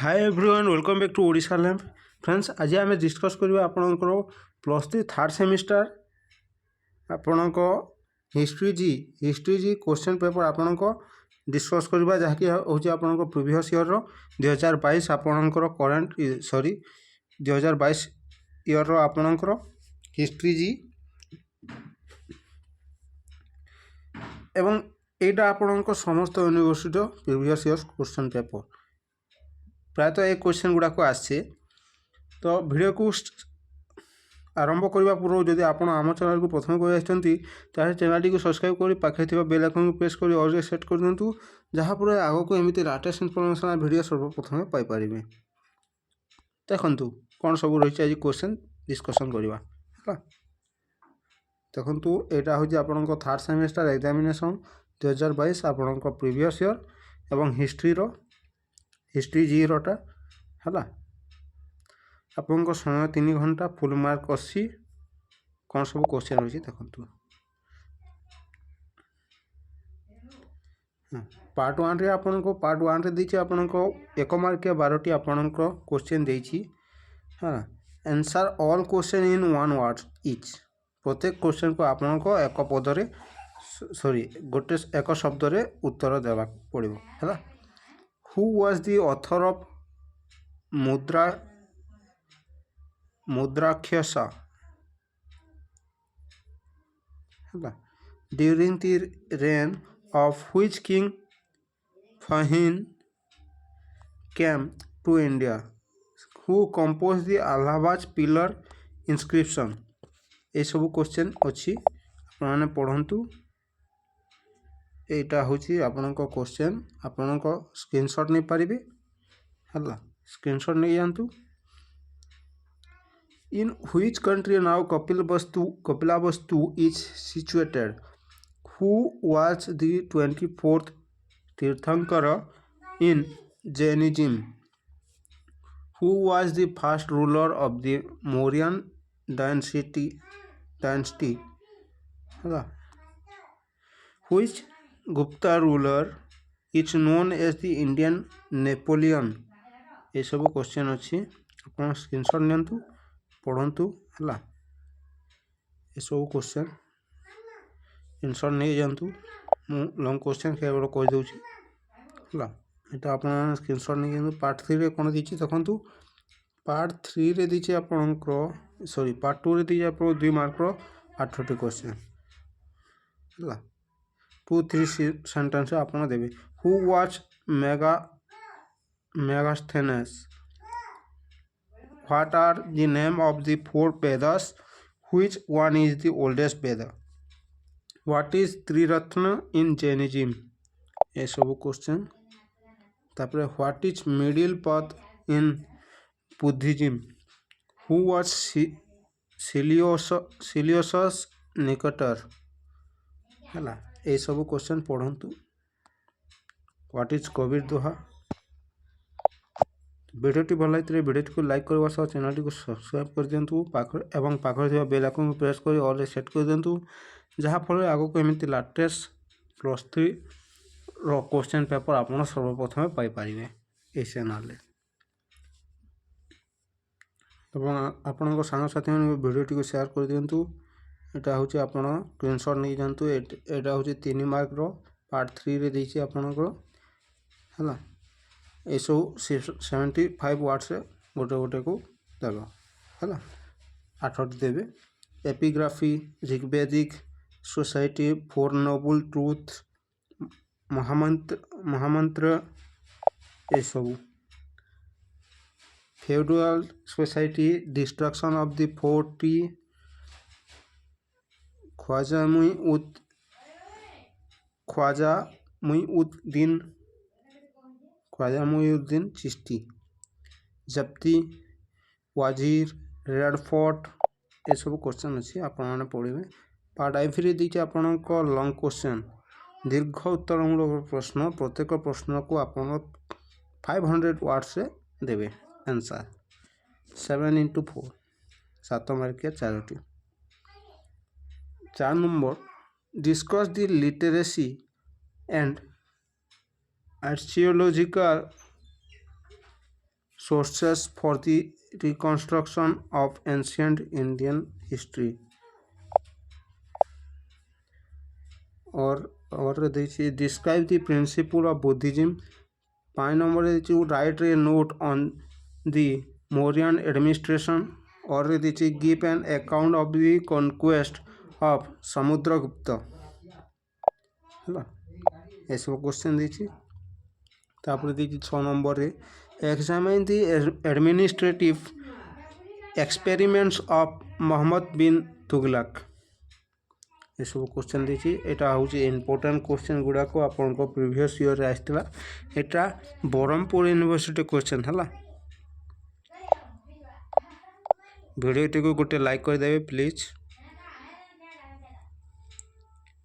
Hi everyone welcome back to Odisha lamp friends. आज आम discuss करवा आपणकर +3 थर्ड सेमिस्टर आपणक हिस्ट्री जी क्वेश्चन पेपर आपणक डिस्कस करवा जहाँकि हूँ आपणक प्रिवियस ईयर 2022 आपणकर करेन्ट 2022 ईयर आपणकर हिस्ट्री जी एवं एटा आपणक समस्त university previous year question paper प्रायतः एक क्वेश्चन गुड़ाक आसे। तो वीडियो को आरंभ करने पूर्व जदि आप आम चैनल को प्रथम कर चैनल को सब्सक्राइब कर पाखे बेल आइकन को प्रेस कर ऑल सेट कर दिंतु जहाँफल आग को एमती लेटेस्ट इनफॉरमेशन वीडियो सर्वप्रथम पाइपर। देखु कौन सब रही आज क्वेश्चन डिस्कसन करवा देखु यहाँ हूँ आपंक थर्ड सेमेस्टर एग्जामिनेशन 2022 आपण प्रिवियस ईयर एवं हिस्ट्री जी रोटा है आपण समय 3 घंटा फुल मार्क 80 कौन सब क्वेश्चन रही देखु। पार्ट 1 रे आपण को पार्ट 1 रे देछि आपण को 1 मार्क 12टी आपण को क्वेश्चन देछि हाँ। Answer all question in 1 word etch प्रत्येक क्वेश्चन को आपण को एक पदरे सॉरी गोटे एक शब्द रे उत्तर देवा पड़िबो है। Who was the author of Mudrarakshasa during the reign of which king Fahien came to India who compose the Allahabad pillar inscription ये सब क्वेश्चन अच्छी आपने पढ़ंतु। एटा हूँ आपण क्वेश्चन आपण स्क्रीनशॉट नहीं पारे है स्क्रीनशॉट नहीं जातु। In which country now Kapilavastu is situated who was the 24th tirthankara in Jainism who was the first ruler of the Mauryan dynasty है which Gupta ruler is known as the Indian Napoleon ये सब question अच्छी आप स्क्रीनशॉट नियंतु पढ़ंतु है ये सब क्वेश्चन स्क्रीनशॉट नहीं जातु मु लॉन्ग क्वेश्चन केवल कह दूसरी है यहाँ आप स्क्रीनशॉट नहीं जातु। पार्ट 3 रे कौन दीची देखु पार्ट 3 रे दीची आपणकर सॉरी पार्ट 2 रे दीची आप 2 मार्क 8टी क्वेश्चन है 2-3 सेंटेंस आप देवे। Who was Megasthenes what are the name of the 4 Vedas which one is the oldest Veda what is Triratna in Jainism ये सब क्वेश्चन तापर what is middle path in Buddhism who was Seleucus Nicator है ये सब question पढ़ंतु। What is Kabir doha वीडियोटी भल लगी वीडियो को लाइक करने सह चैनल को सब्सक्राइब कर दिंतु एवं पाखे बेल आइकन को प्रेस कर ऑल सेट कर दिंतु जहाँफल आग को एमती लेटेस्ट +3 क्वेश्चन पेपर आप सर्वप्रथम पाइपर ये चैनल आपण सांगसाथी वीडियोटी को शेयर कर दिंतु। यहाँ हूँ आप स्क्रीनशॉट नहीं जातु यहाँ हूँ 3 मार्क पार्ट 3 रे देछि आपणकर है ये सब 75 वर्ड्स गोटे गोटे को देव है 8टी देवे। Epigraphy Rigvedic society 4 noble truth Mahamantra ये सब feudal society destruction of the 40 Khwaja Muinuddin Chishti zabti wazir Red Fort ये सब क्वेश्चन अच्छी आपने पढ़े। पार्ट 5 दीजिए आपण लॉन्ग क्वेश्चन दीर्घ उत्तरमूलक प्रश्न प्रत्येक प्रश्न को आप 500 वर्ड से देवे आंसर 7x4 7 मार्क 4टी। 4 number discuss the literacy and archaeological sources for the reconstruction of ancient Indian history. और देखिए describe the principle of Buddhism. 5 number is write a note on the Mauryan administration. और देखिए give an account of the conquest of Samudragupta ହେଲା ଏସବୁ question ଦେଇଛି। ତାପରେ ଦେଇଛି 6 ନମ୍ବରରେ examine the administrative experiments of Muhammad bin Tughlaq ଏସବୁ question ଦେଇଛି। ଏଇଟା ହେଉଛି ଇମ୍ପୋର୍ଟାଣ୍ଟ क्वेश्चन ଗୁଡ଼ାକ ଆପଣଙ୍କ ପ୍ରିଭିୟସ୍ ଇୟର୍ରେ ଆସିଥିଲା। ଏଇଟା ବରହମପୁର ୟୁନିଭର୍ସିଟି क्वेश्चन ହେଲା। ଭିଡ଼ିଓଟିକୁ ଗୋଟେ ଲାଇକ୍ କରିଦେବେ ପ୍ଲିଜ୍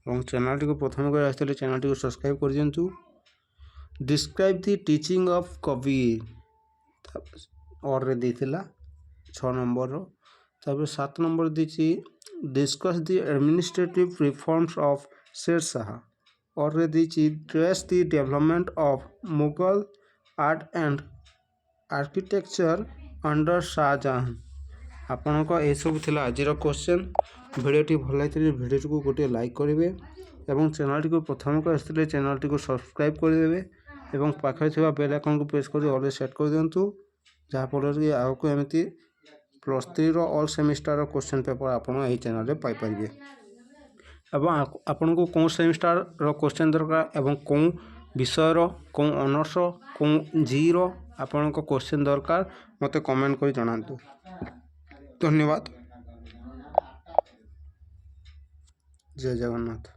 ଏବଂ ଚ୍ୟାନେଲଟିକୁ ପ୍ରଥମେ କରି ଆସିଥିଲେ ଚ୍ୟାନେଲଟିକୁ ସବସ୍କ୍ରାଇବ୍ କରିଦିଅନ୍ତୁ। Describe the teaching of Kabir ଅର୍ରେ ଦେଇଥିଲା 6 ନମ୍ବରର। ତାପରେ 7 ନମ୍ବର ଦେଇଛି discuss the administrative reforms of Sher Shah. ଅର୍ରେ ଦେଇଛି trace the development of Mughal art and architecture under Shahjahan. ଆପଣଙ୍କ ଏସବୁ ଥିଲା ଆଜିର କ୍ୱେଶ୍ଚନ୍। ଭିଡ଼ିଓଟି ଭଲ ଲାଗିଥିଲେ ଭିଡ଼ିଓଟିକୁ ଗୋଟିଏ ଲାଇକ୍ କରିବେ ଏବଂ ଚ୍ୟାନେଲଟିକୁ ପ୍ରଥମେ କରି ଆସିଥିଲେ ଚ୍ୟାନେଲଟିକୁ ସବସ୍କ୍ରାଇବ୍ କରିଦେବେ ଏବଂ ପାଖରେ ଥିବା ବେଲ୍ ଆଇକନ୍କୁ ପ୍ରେସ୍ କରି ଅଲ୍ରେ ସେଟ୍ କରିଦିଅନ୍ତୁ, ଯାହାଫଳରେ କି ଆଗକୁ ଏମିତି +3ର ଅଲ୍ ସେମିଷ୍ଟାରର କ୍ୱେଶ୍ଚନ୍ ପେପର୍ ଆପଣ ଏହି ଚ୍ୟାନେଲରେ ପାଇପାରିବେ। ଏବଂ ଆପଣଙ୍କୁ କେଉଁ ସେମିଷ୍ଟାରର କ୍ୱେଶ୍ଚନ୍ ଦରକାର ଏବଂ କେଉଁ ବିଷୟର କେଉଁ ଅନର୍ସ କେଉଁ ଜିର ଆପଣଙ୍କ କ୍ୱେଶ୍ଚନ୍ ଦରକାର ମୋତେ କମେଣ୍ଟ କରି ଜଣାନ୍ତୁ। ଧନ୍ୟବାଦ। ଜୟ ଜଗନ୍ନାଥ।